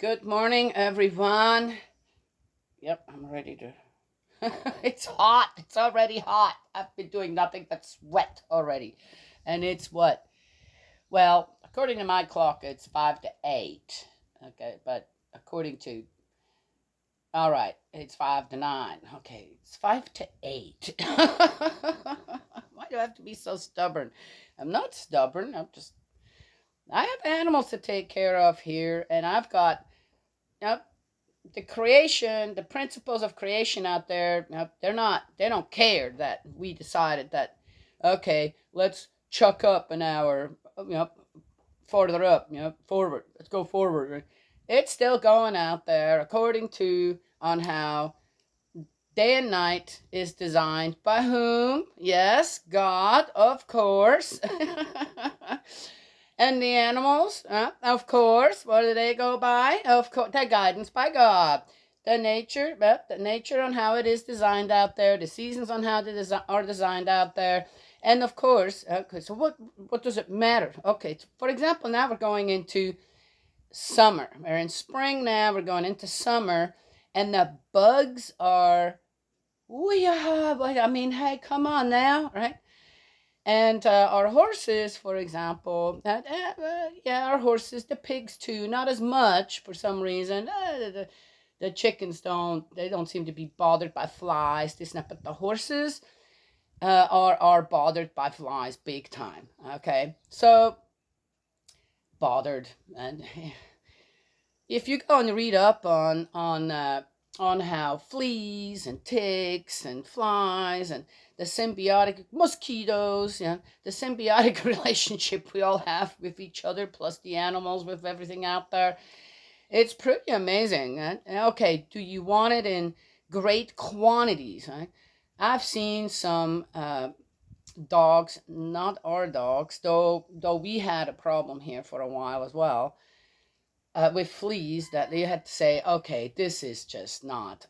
Good morning, everyone. Yep, I'm ready to. It's hot. It's already hot. I've been doing nothing but sweat already. And it's what? Well, according to my clock, it's 5 to 8. Okay, but according to. All right, it's 5 to 9. Okay, it's 5 to 8. Why do I have to be so stubborn? I'm not stubborn. I have animals to take care of here, and I've got. Yep, the creation, the principles of creation out there, they don't care that we decided that, okay, let's chuck up an hour, further up, forward, let's go forward. It's still going out there according to on how day and night is designed by whom? Yes, God, of course. And the animals, of course, what do they go by? Of course, their guidance by God. The nature on how it is designed out there, the seasons on how they are designed out there, and of course, okay. So what does it matter? Okay, for example, now we're going into summer. We're in spring now. We're going into summer, and the bugs are. Oh yeah, but I mean, hey, come on now, right? And our horses, for example, yeah, our horses, the pigs too, not as much for some reason. The chickens they don't seem to be bothered by flies, this and that, but the horses are bothered by flies big time. Okay, so bothered, and if you go and read up on how fleas and ticks and flies and the symbiotic mosquitoes, the symbiotic relationship we all have with each other, plus the animals, with everything out there, it's pretty amazing. Okay, do you want it in great quantities? Right? I've seen some dogs, not our dogs, though we had a problem here for a while as well, with fleas, that they had to say, okay, this is just not,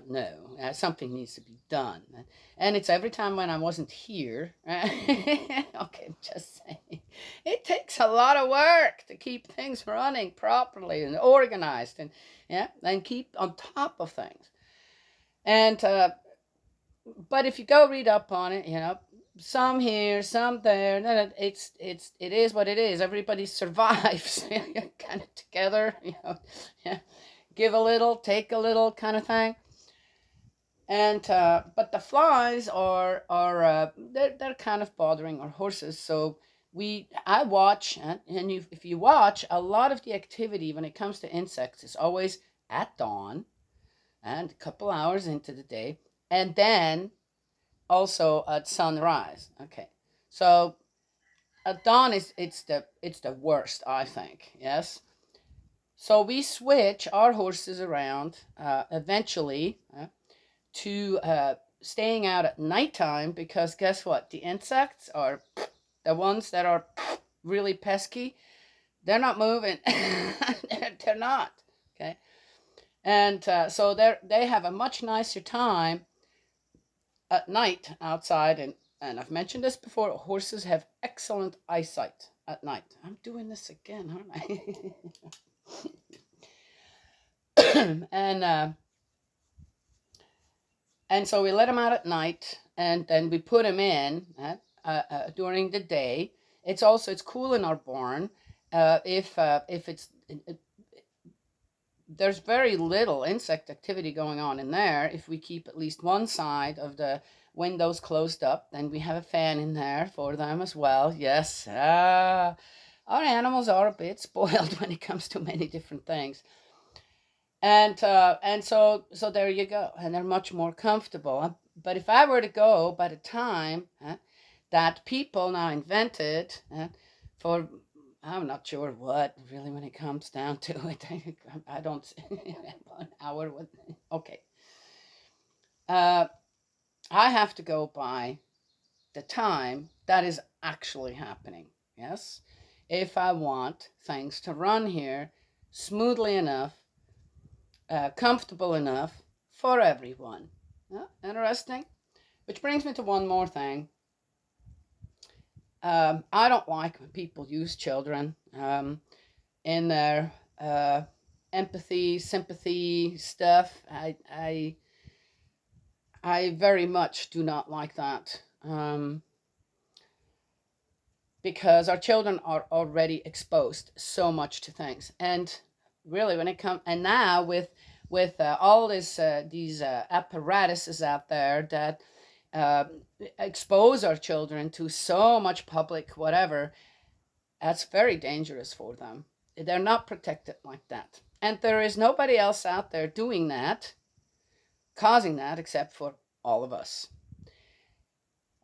no, something needs to be done. And it's every time when I wasn't here. Okay, just saying. It takes a lot of work to keep things running properly and organized, and yeah, and keep on top of things. And but if you go read up on it, some here, some there. It is what it is. Everybody survives, kind of together. Yeah, give a little, take a little, kind of thing. And but the flies are they're kind of bothering our horses. So I watch, and if you watch, a lot of the activity when it comes to insects is always at dawn and a couple hours into the day, and then also at sunrise. Okay, so at dawn it's the worst, I think. Yes. So we switch our horses around eventually to staying out at nighttime, because guess what? The insects are the ones that are really pesky. They're not moving. They're not. Okay, and so they have a much nicer time at night outside, and I've mentioned this before, horses have excellent eyesight at night. I'm doing this again, aren't I? And so we let them out at night, and then we put them in during the day. It's cool in our barn. If it's there's very little insect activity going on in there. If we keep at least one side of the windows closed up, then we have a fan in there for them as well. Yes, our animals are a bit spoiled when it comes to many different things, and so there you go, and they're much more comfortable. But if I were to go by the time that people now invented for, I'm not sure what really when it comes down to it. I don't. 1 hour. Okay. Uh, I have to go by the time that is actually happening. Yes. If I want things to run here smoothly enough, comfortable enough for everyone. Yeah, interesting. Which brings me to one more thing. I don't like when people use children in their empathy, sympathy stuff. I very much do not like that. Because our children are already exposed so much to things, and really when it comes, and now with all these apparatuses out there that uh, expose our children to so much public whatever, that's very dangerous for them. They're not protected like that, and there is nobody else out there doing that, causing that, except for all of us.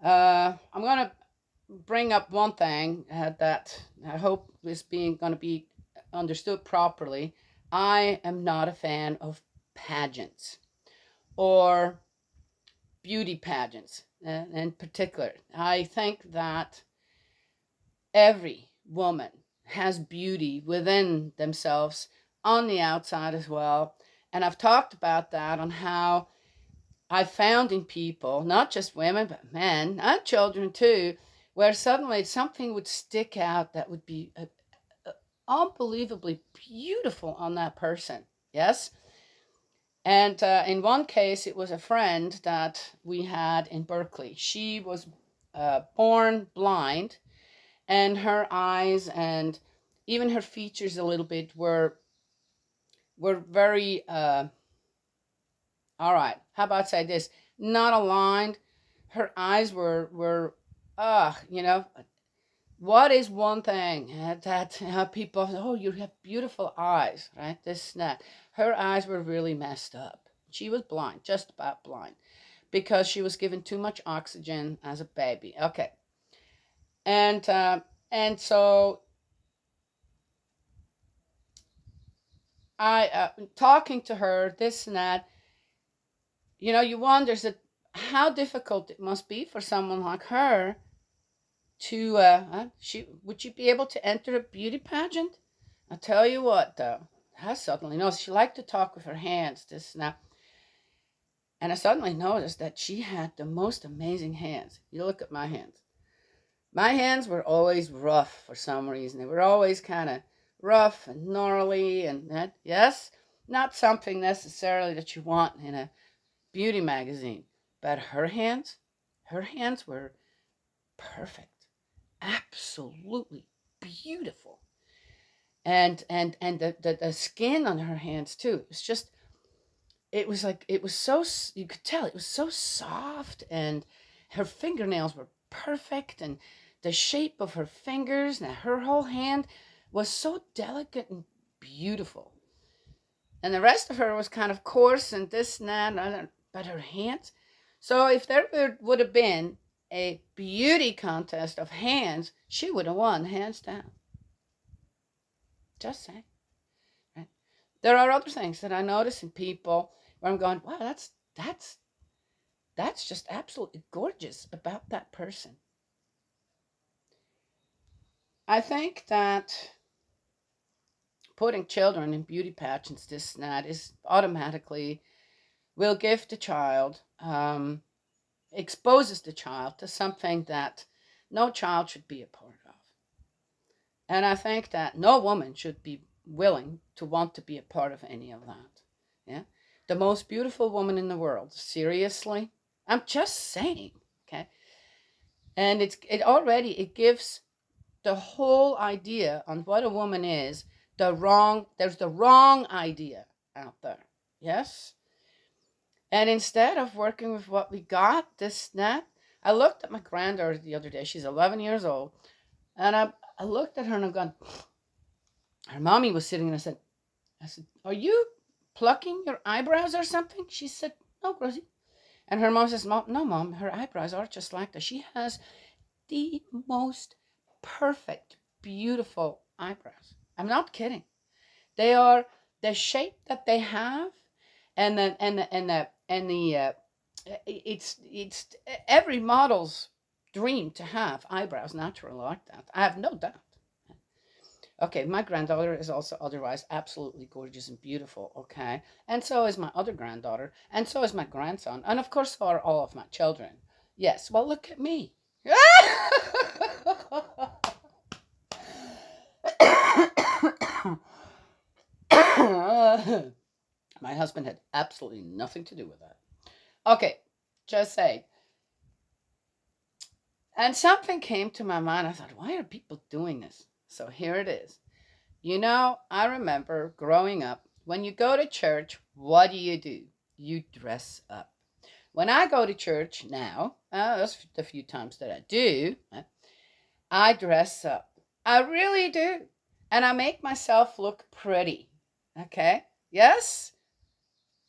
I'm gonna bring up one thing that I hope is being going to be understood properly. I am not a fan of pageants or beauty pageants in particular. I think that every woman has beauty within themselves on the outside as well. And I've talked about that on how I found in people, not just women, but men and children too, where suddenly something would stick out that would be unbelievably beautiful on that person. Yes? And in one case, it was a friend that we had in Berkeley. She was born blind, and her eyes and even her features a little bit were very all right. How about say this? Not aligned. Her eyes were you know, what is one thing that people say, oh, you have beautiful eyes, right? This and that. Her eyes were really messed up. She was blind, just about blind, because she was given too much oxygen as a baby. Okay, and so I talking to her this and that. You know, you wonder that how difficult it must be for someone like her to would she be able to enter a beauty pageant? I tell you what, though, I suddenly noticed she liked to talk with her hands, this now, and I suddenly noticed that she had the most amazing hands. You look at my hands. My hands were always rough for some reason. They were always kind of rough and gnarly, and that, yes, not something necessarily that you want in a beauty magazine, but her hands were perfect, absolutely beautiful. And the skin on her hands too, it was just, it was like, it was so, you could tell it was so soft, and her fingernails were perfect, and the shape of her fingers and her whole hand was so delicate and beautiful. And the rest of her was kind of coarse and this and that, but her hands. So if there would have been a beauty contest of hands, she would have won hands down. Just saying. Right? There are other things that I notice in people where I'm going, wow, that's just absolutely gorgeous about that person. I think that putting children in beauty pageants, this and that, is automatically will give the child, exposes the child to something that no child should be a part of. And I think that no woman should be willing to want to be a part of any of that. Yeah. The most beautiful woman in the world. Seriously? I'm just saying. Okay. And it gives the whole idea on what a woman is there's the wrong idea out there. Yes? And instead of working with what we got, this, that, I looked at my granddaughter the other day. She's 11 years old. And I looked at her and I'm going, her mommy was sitting and I said, are you plucking your eyebrows or something? She said, no, Rosie. And her mom says, no, Mom, her eyebrows are just like that. She has the most perfect, beautiful eyebrows. I'm not kidding. They are the shape that they have, and the it's every model's dream to have eyebrows natural like that. I have no doubt. Okay, my granddaughter is also otherwise absolutely gorgeous and beautiful, okay? And so is my other granddaughter, and so is my grandson, and of course so are all of my children. Yes, well, look at me. My husband had absolutely nothing to do with that. Okay, just say. And something came to my mind. I thought, why are people doing this? So here it is. I remember growing up, when you go to church, what do? You dress up. When I go to church now, that's the few times that I do, I dress up. I really do. And I make myself look pretty. Okay? Yes?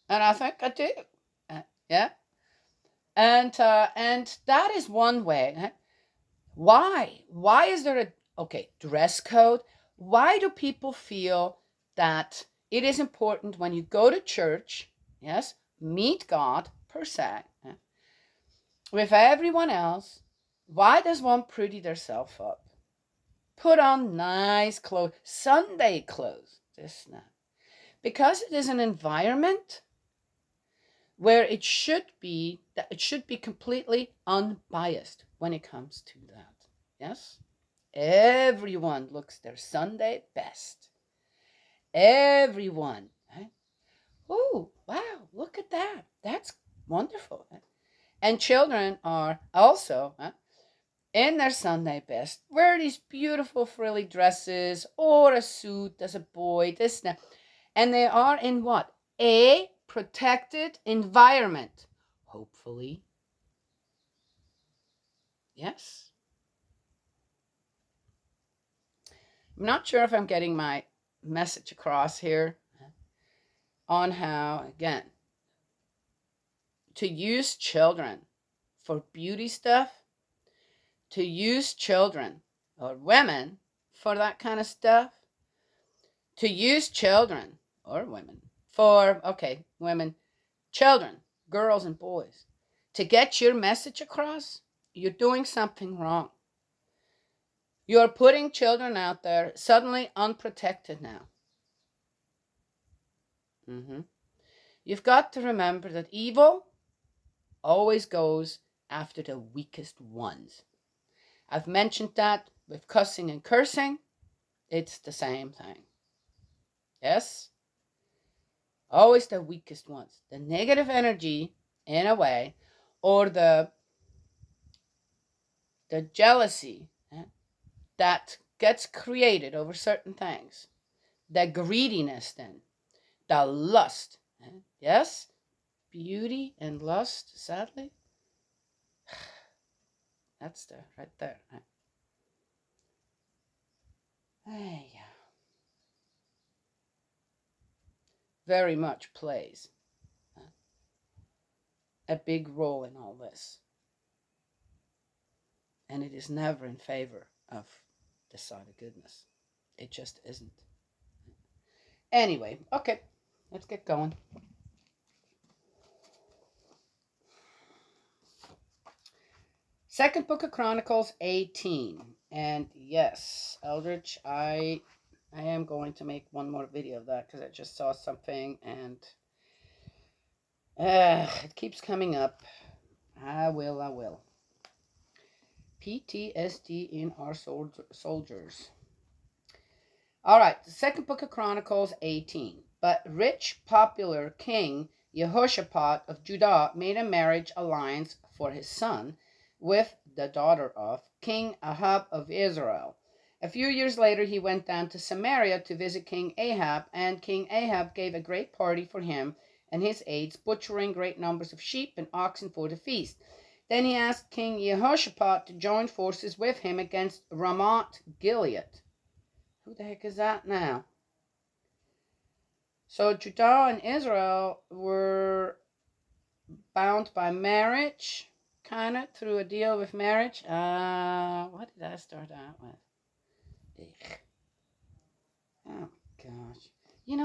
And I think I do. Yeah? And that is one way. Why? Why is there dress code? Why do people feel that it is important when you go to church, yes, meet God per se, with everyone else? Why does one pretty themselves up? Put on nice clothes, Sunday clothes, this now. Because it is an environment where it should be completely unbiased when it comes to that. Yes? Everyone looks their Sunday best. Everyone. Right? Oh, wow, look at that. That's wonderful. Right? And children are also in their Sunday best. Wear these beautiful frilly dresses or a suit as a boy, this now. And they are in what? A protected environment. Hopefully. Yes. I'm not sure if I'm getting my message across here on how, again, to use children for beauty stuff, to use children or women for that kind of stuff, to use children or women for, women, children, girls and boys, to get your message across, you're doing something wrong. You're putting children out there suddenly unprotected now. You've got to remember that evil always goes after the weakest ones. I've mentioned that with cussing and cursing. It's the same thing. Yes? Always the weakest ones. The negative energy, in a way, or the jealousy that gets created over certain things. The greediness, then. The lust. Yes? Beauty and lust, sadly. That's there, right there. Hey, very much plays a big role in all this. And it is never in favor of the side of goodness. It just isn't. Anyway, okay, let's get going. Second book of Chronicles 18. And yes, Eldritch, I am going to make one more video of that because I just saw something and it keeps coming up. I will. PTSD in our soldiers. All right, the second book of Chronicles 18. But rich, popular King Jehoshaphat of Judah made a marriage alliance for his son with the daughter of King Ahab of Israel. A few years later, he went down to Samaria to visit King Ahab, and King Ahab gave a great party for him and his aides, butchering great numbers of sheep and oxen for the feast. Then he asked King Jehoshaphat to join forces with him against Ramoth Gilead. Who the heck is that now? So Judah and Israel were bound by marriage, kind of, through a deal with marriage. What did I start out with? Oh, gosh.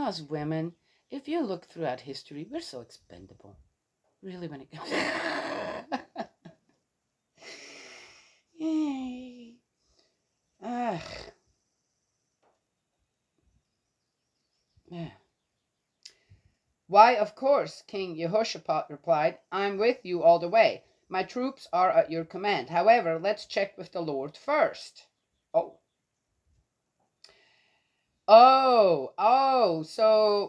As women, if you look throughout history, we're so expendable. Really, when it comes to... Yay. Yeah. Why, of course, King Jehoshaphat replied. I'm with you all the way. My troops are at your command. However, let's check with the Lord first. Oh. So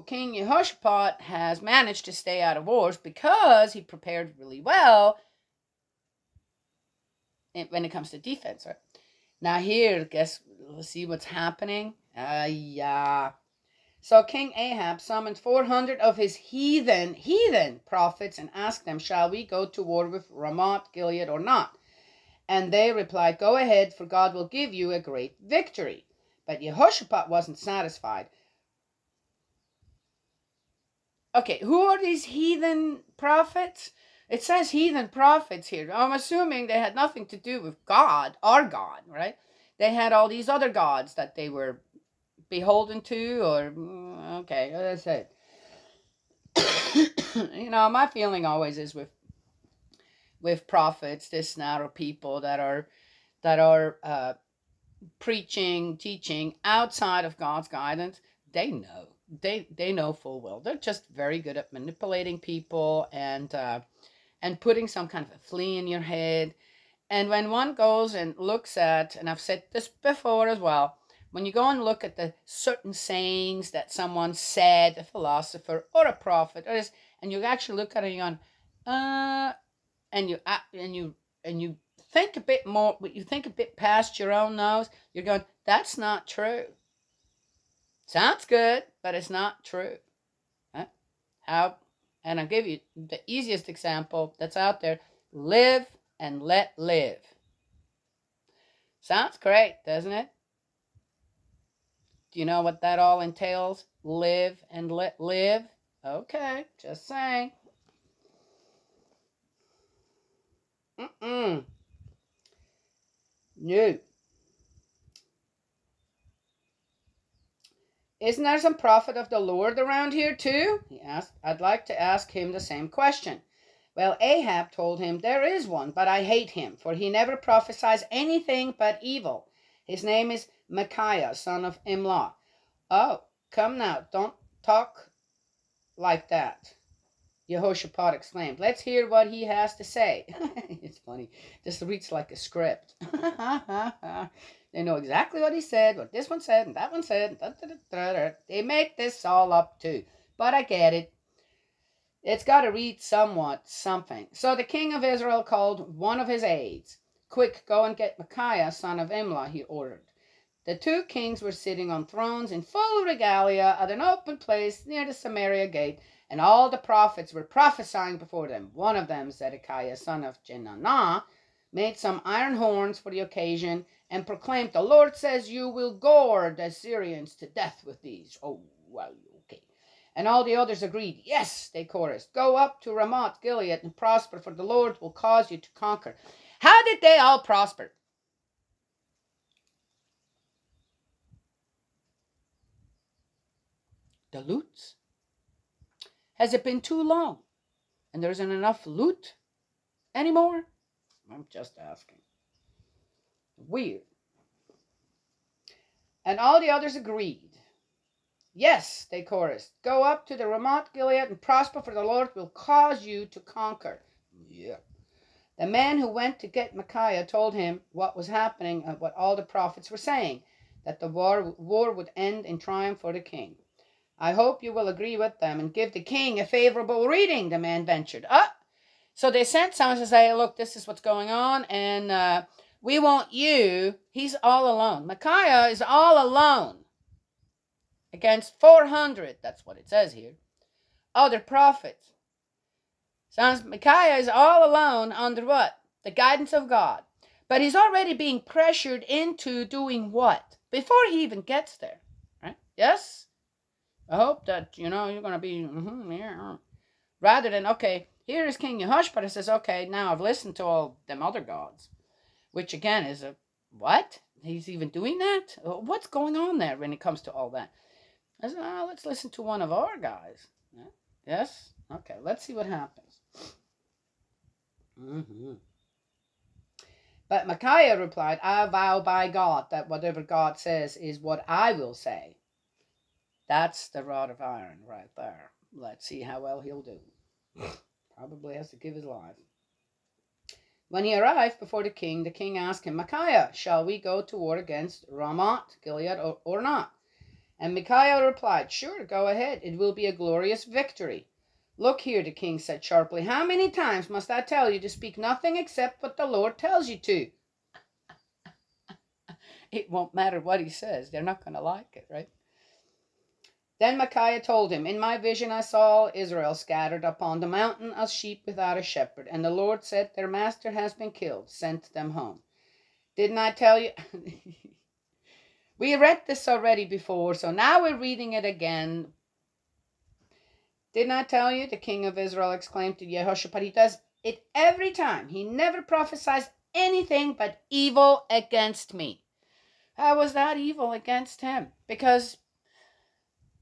King Yehoshaphat has managed to stay out of wars because he prepared really well when it comes to defense, right? Now here, guess, let's see what's happening. Yeah. So King Ahab summoned 400 of his heathen prophets and asked them, shall we go to war with Ramoth Gilead or not? And they replied, go ahead, for God will give you a great victory. But Yehoshaphat wasn't satisfied. Okay, who are these heathen prophets? It says heathen prophets here. I'm assuming they had nothing to do with God, our God, right? They had all these other gods that they were beholden to, or okay, that's it. My feeling always is with prophets, this narrow people that are preaching, teaching outside of God's guidance. They know. They know full well. They're just very good at manipulating people and putting some kind of a flea in your head. And when one goes and looks at, and I've said this before as well, when you go and look at the certain sayings that someone said, a philosopher or a prophet, or this, and you actually look at it and you're going, and you think a bit more, you think a bit past your own nose, you're going, that's not true. Sounds good, but it's not true. Huh? How? And I'll give you the easiest example that's out there. Live and let live. Sounds great, doesn't it? Do you know what that all entails? Live and let live? Okay, just saying. No. Isn't there some prophet of the Lord around here too? He asked. I'd like to ask him the same question. Well, Ahab told him, there is one, but I hate him, for he never prophesies anything but evil. His name is Micaiah, son of Imlah. Oh, come now, don't talk like that, Yehoshaphat exclaimed. Let's hear what he has to say. It's funny. This reads like a script. They know exactly what he said, what this one said, and that one said. They make this all up too. But I get it. It's got to read somewhat something. So the king of Israel called one of his aides. Quick, go and get Micaiah, son of Imlah, he ordered. The two kings were sitting on thrones in full regalia at an open place near the Samaria gate, and all the prophets were prophesying before them. One of them, Zedekiah, son of Jenanah, made some iron horns for the occasion and proclaimed, the Lord says you will gore the Assyrians to death with these. Oh, well, okay. And all the others agreed. Yes, they chorused. Go up to Ramoth Gilead and prosper, for the Lord will cause you to conquer. How did they all prosper? The loots? Has it been too long and there isn't enough loot anymore? I'm just asking. Weird. And all the others agreed. Yes, they chorused. Go up to the Ramoth Gilead and prosper, for the Lord will cause you to conquer. Yeah. The man who went to get Micaiah told him what was happening and what all the prophets were saying, that the war would end in triumph for the king. I hope you will agree with them and give the king a favorable reading, the man ventured. So they sent someone to say, look, this is what's going on, and we want you. He's all alone. Micaiah is all alone against 400, that's what it says here, other prophets. So Micaiah is all alone under what? The guidance of God. But he's already being pressured into doing what? Before he even gets there. Right? Yes? I hope that, you're going to be, rather than, okay, here is King Yehoshaphat, and says, okay, now I've listened to all them other gods. Which again is a, what? He's even doing that? What's going on there when it comes to all that? I said, let's listen to one of our guys. Yes? Okay, let's see what happens. But Micaiah replied, I vow by God that whatever God says is what I will say. That's the rod of iron right there. Let's see how well he'll do. Probably has to give his life. When he arrived before the king asked him, Micaiah, shall we go to war against Ramoth Gilead or not? And Micaiah replied, "Sure, go ahead. It will be a glorious victory." "Look here," the king said sharply. "How many times must I tell you to speak nothing except what the Lord tells you to?" It won't matter what he says. They're not going to like it, right? Then Micaiah told him, "In my vision I saw Israel scattered upon the mountain as sheep without a shepherd. And the Lord said, their master has been killed. Send them home." Didn't I tell you? We read this already before, so now we're reading it again. "Didn't I tell you?" the king of Israel exclaimed to Jehoshaphat. He does it every time. He never prophesies anything but evil against me. How was that evil against him? Because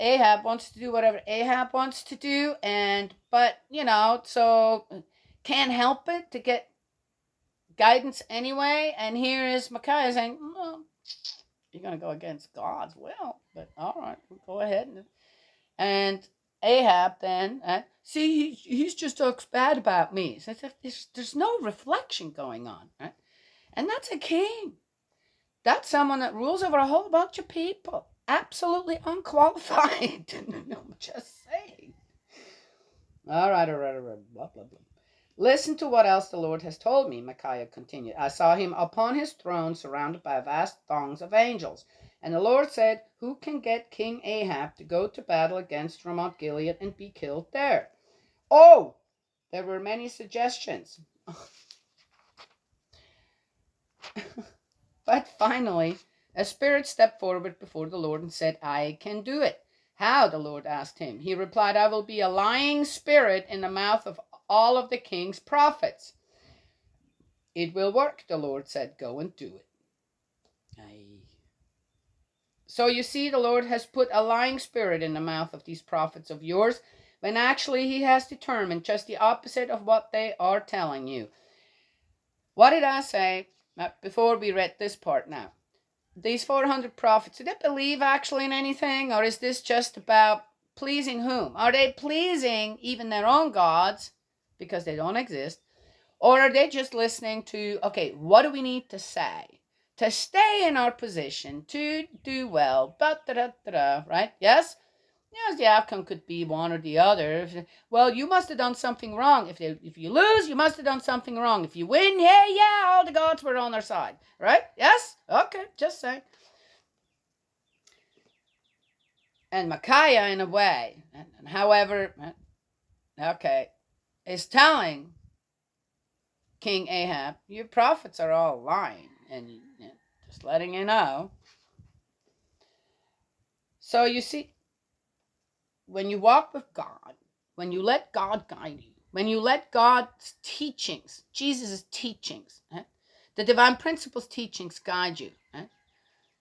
Ahab wants to do whatever Ahab wants to do, but so can't help it to get guidance anyway. And here is Micaiah saying, "Well, you're going to go against God's will, but all right, we'll go ahead." And Ahab then, see, he's just talks bad about me. So there's no reflection going on, right? And that's a king. That's someone that rules over a whole bunch of people. Absolutely unqualified. I'm just saying. All right. Blah, blah, blah. "Listen to what else the Lord has told me," Micaiah continued. "I saw him upon his throne surrounded by vast throngs of angels. And the Lord said, who can get King Ahab to go to battle against Ramoth Gilead and be killed there?" Oh, there were many suggestions. But finally, a spirit stepped forward before the Lord and said, "I can do it." "How?" the Lord asked him. He replied, "I will be a lying spirit in the mouth of all of the king's prophets." "It will work," the Lord said. "Go and do it." So you see, the Lord has put a lying spirit in the mouth of these prophets of yours, when actually he has determined just the opposite of what they are telling you. What did I say before we read this part now? These 400 prophets, do they believe actually in anything? Or is this just about pleasing whom? Are they pleasing even their own gods, because they don't exist? Or are they just listening to, okay, what do we need to say to stay in our position, to do well, right? Yes? Yes, the outcome could be one or the other. Well, you must have done something wrong. If you lose, you must have done something wrong. If you win, yeah, all the gods were on their side. Right? Yes? Okay, just saying. And Micaiah, in a way, however, okay, is telling King Ahab, your prophets are all lying, and just letting you know. So you see, when you walk with God, when you let God guide you, when you let God's teachings, Jesus' teachings, the divine principles teachings guide you,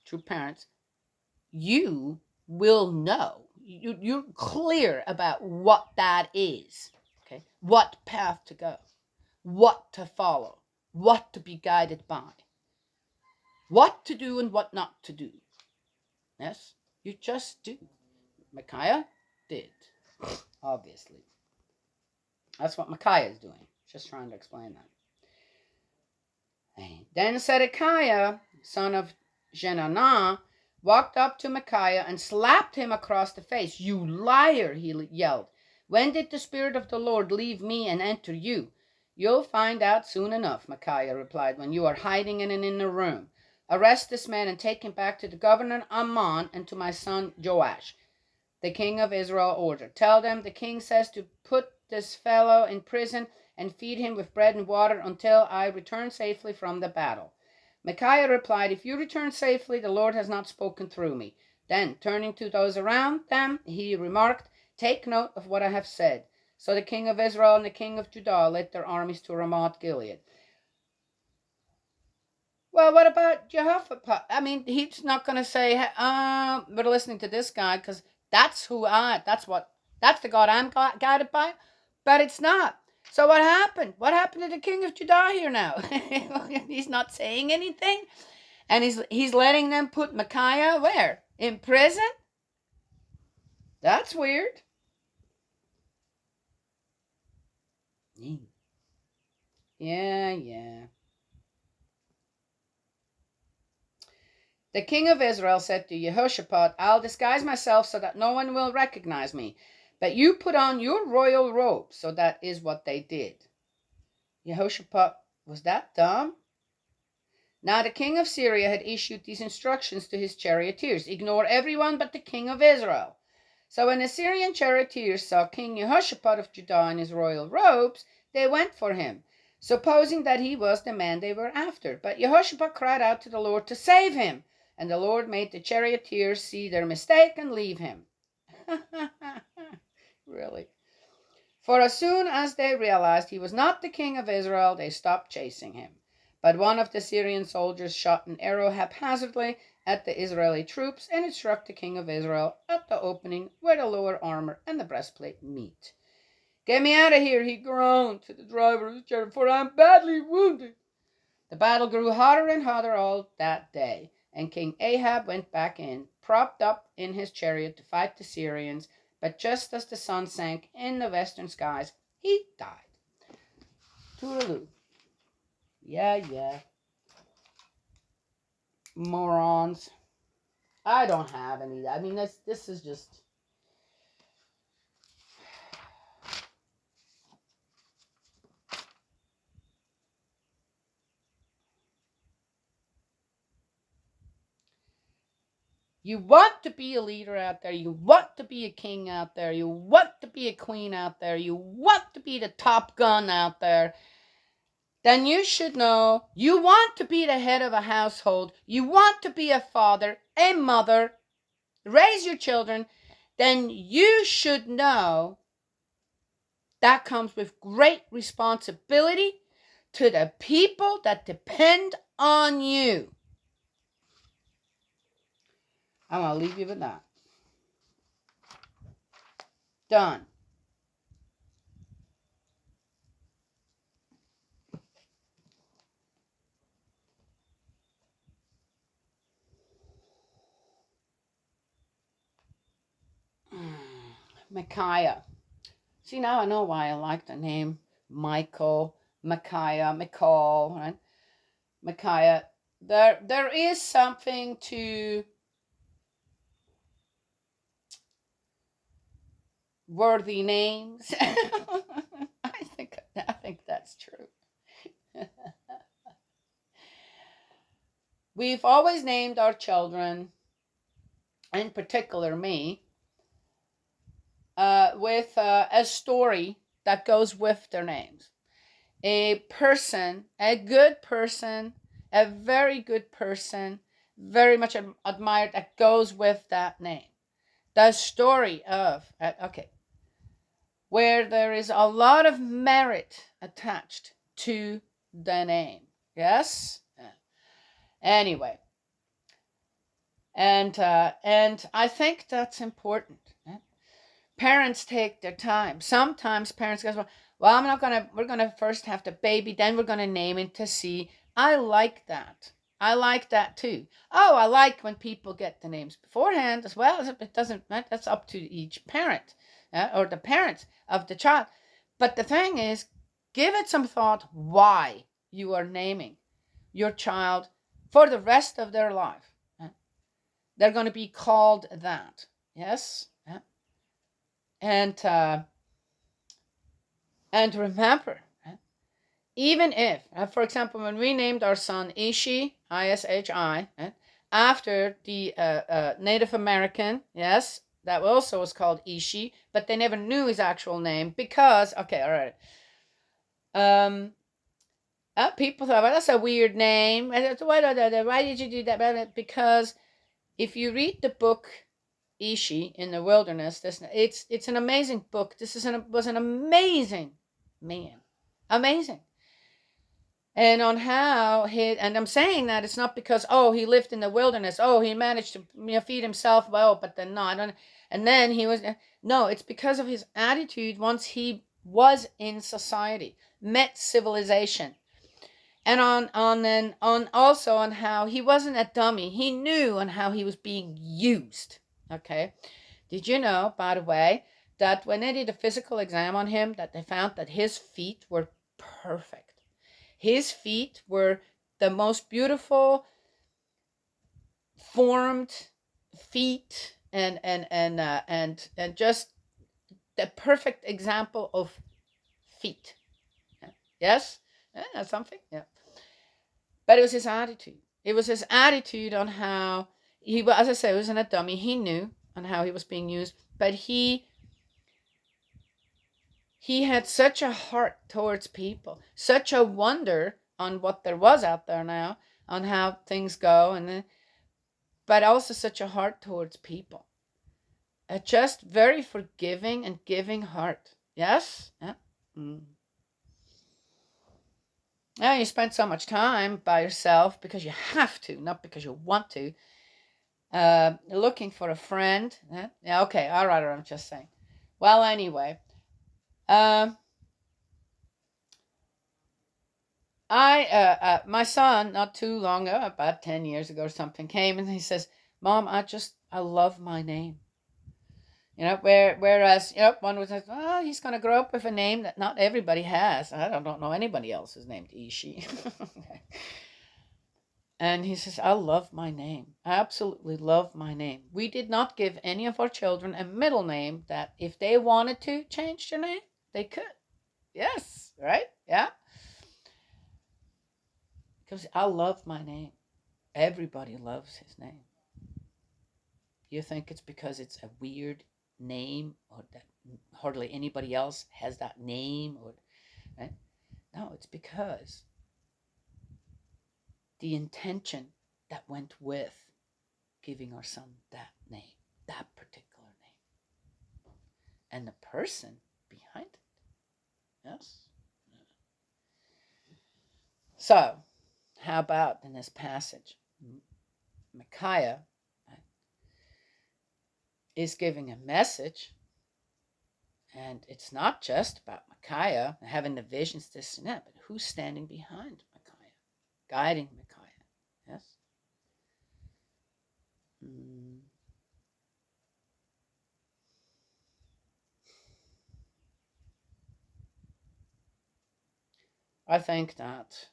true parents, you will know. You're clear about what that is, okay? What path to go, what to follow, what to be guided by, what to do and what not to do. Yes, you just do. Micaiah did, obviously. That's what Micaiah is doing. Just trying to explain that. Then Zedekiah, son of Jenanah, walked up to Micaiah and slapped him across the face. "You liar," he yelled. "When did the Spirit of the Lord leave me and enter you?" "You'll find out soon enough," Micaiah replied, "when you are hiding in an inner room. Arrest this man and take him back to the governor Amon and to my son Joash," the king of Israel ordered. "Tell them the king says to put this fellow in prison and feed him with bread and water until I return safely from the battle." Micaiah replied, "If you return safely, the Lord has not spoken through me." Then, turning to those around them, he remarked, "Take note of what I have said." So the king of Israel and the king of Judah led their armies to Ramoth Gilead. Well, what about Jehoshaphat? I mean, he's not going to say, we're listening to this guy because that's the God I'm guided by. But it's not. So what happened? What happened to the king of Judah here now? He's not saying anything. And he's letting them put Micaiah where? In prison? That's weird. Yeah. The king of Israel said to Jehoshaphat, I'll disguise myself so that no one will recognize me, but you put on your royal robe. So that is what they did. Jehoshaphat was that dumb? Now the king of Syria had issued these instructions to his charioteers: ignore everyone but the king of Israel. So when the Syrian charioteers saw King Jehoshaphat of Judah in his royal robes, they went for him, supposing that he was the man they were after. But Jehoshaphat cried out to the Lord to save him, and the Lord made the charioteers see their mistake and leave him. Really? For as soon as they realized he was not the king of Israel, they stopped chasing him. But one of the Syrian soldiers shot an arrow haphazardly at the Israeli troops, and it struck the king of Israel at the opening where the lower armor and the breastplate meet. Get me out of here, he groaned to the driver of the chariot, for I'm badly wounded. The battle grew hotter and hotter all that day, and King Ahab went back in, propped up in his chariot to fight the Syrians, but just as the sun sank in the western skies, he died. Toodaloo. Yeah. Morons. I don't have any. I mean, this is just... You want to be a leader out there. You want to be a king out there. You want to be a queen out there. You want to be the top gun out there. Then you should know you want to be the head of a household. You want to be a father, a mother, raise your children. Then you should know that comes with great responsibility to the people that depend on you. I'm going to leave you with that. Done. Micaiah. See, now I know why I like the name Michael, Micaiah, McCall, right? Micaiah. There is something to worthy names. I think that's true. We've always named our children, in particular me, with a story that goes with their names. A person, a good person, a very good person, very much admired, that goes with that name. The story of, where there is a lot of merit attached to the name. Yes? Anyway. And I think that's important. Parents take their time. Sometimes parents go, well, we're going to first have the baby, then we're going to name it to see. I like that. I like that too. Oh, I like when people get the names beforehand as well. It doesn't, that's up to each parent or the parents of the child. But the thing is, give it some thought why you are naming your child for the rest of their life. They're going to be called that. Yes? And remember, even if, for example, when we named our son Ishi, I-S-H-I, after the Native American, yes, that also was called Ishi, but they never knew his actual name because, okay, all right. People thought, well, that's a weird name. Why did you do that? Because if you read the book Ishi in the Wilderness, it's an amazing book. This was an amazing man. Amazing. And on how and I'm saying that it's not because, he lived in the wilderness, he managed to feed himself well, but then and then he was, no, it's because of his attitude once he was in society, met civilization. And on also on how he wasn't a dummy. He knew on how he was being used. Okay. Did you know, by the way, that when they did a physical exam on him, that they found that his feet were perfect. His feet were the most beautiful formed feet, and just the perfect example of feet. Yeah. Yes, that's something. Yeah, but it was his attitude. It was his attitude on how he, as I said, he wasn't a dummy. He knew on how he was being used, but he had such a heart towards people, such a wonder on what there was out there now, on how things go, but also such a heart towards people. A just very forgiving and giving heart. Yes? Yeah. Mm. Yeah, you spend so much time by yourself because you have to, not because you want to. Looking for a friend. Yeah, okay, all right, I'm just saying. Well, anyway, um, my son, not too long ago, about 10 years ago or something, came and he says, Mom, I love my name. Whereas, one was like, oh, he's going to grow up with a name that not everybody has. I don't know anybody else who's named Ishi. And he says, I love my name. I absolutely love my name. We did not give any of our children a middle name that if they wanted to change their name, they could. Yes, right? Yeah. Because I love my name. Everybody loves his name. You think it's because it's a weird name or that hardly anybody else has that name, or right? No, it's because the intention that went with giving our son that name, that particular name, and the person behind it. Yes. So, how about in this passage, Micaiah is giving a message, and it's not just about Micaiah having the visions, this and that, but who's standing behind Micaiah, guiding Micaiah. Yes. Mm. I think that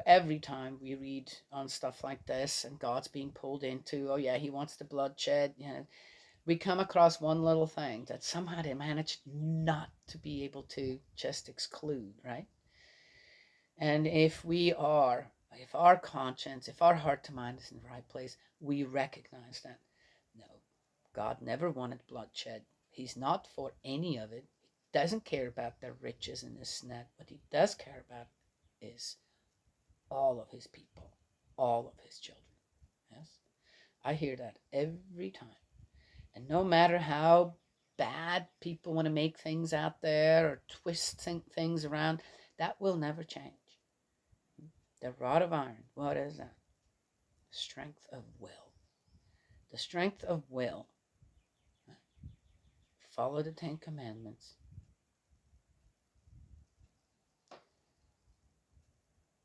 every time we read on stuff like this and God's being pulled into, oh yeah, he wants the bloodshed, we come across one little thing that somehow they managed not to be able to just exclude, right? And if our conscience, if our heart to mind is in the right place, we recognize that no, God never wanted bloodshed. He's not for any of it. He doesn't care about their riches and this and that. What he does care about is all of his people, all of his children. Yes, I hear that every time. And no matter how bad people want to make things out there or twist things around, that will never change. The rod of iron, what is that? Strength of will. The strength of will. Follow the 10 Commandments.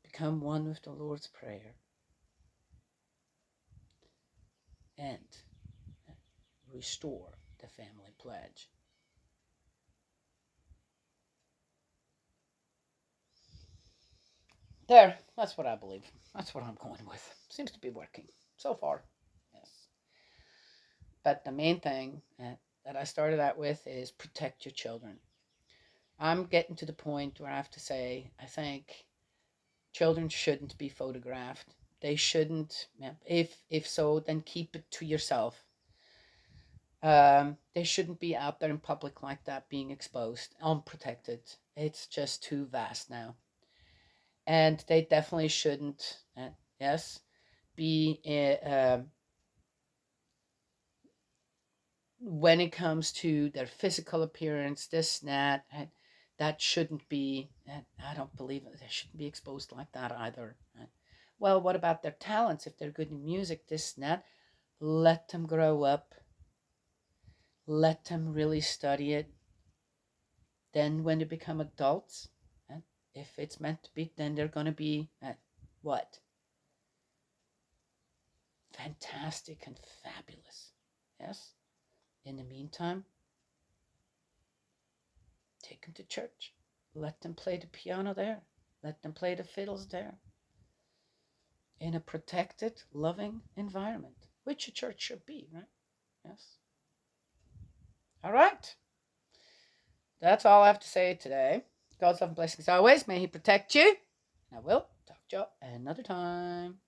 Become one with the Lord's Prayer. And restore the family pledge. There, that's what I believe. That's what I'm going with. Seems to be working so far. Yes. But the main thing that I started out with is protect your children. I'm getting to the point where I have to say, I think children shouldn't be photographed. They shouldn't. If so, then keep it to yourself. They shouldn't be out there in public like that, being exposed, unprotected. It's just too vast now. And they definitely shouldn't, yes, be when it comes to their physical appearance, this, that shouldn't be, I don't believe it, they shouldn't be exposed like that either. Well, what about their talents? If they're good in music, this, that, let them grow up. Let them really study it. Then when they become adults, if it's meant to be, then they're going to be, what? Fantastic and fabulous. Yes? In the meantime, take them to church. Let them play the piano there. Let them play the fiddles there. in a protected, loving environment, which a church should be, right? Yes. All right. That's all I have to say today. God's love and blessings always. May He protect you. And I will talk to you another time.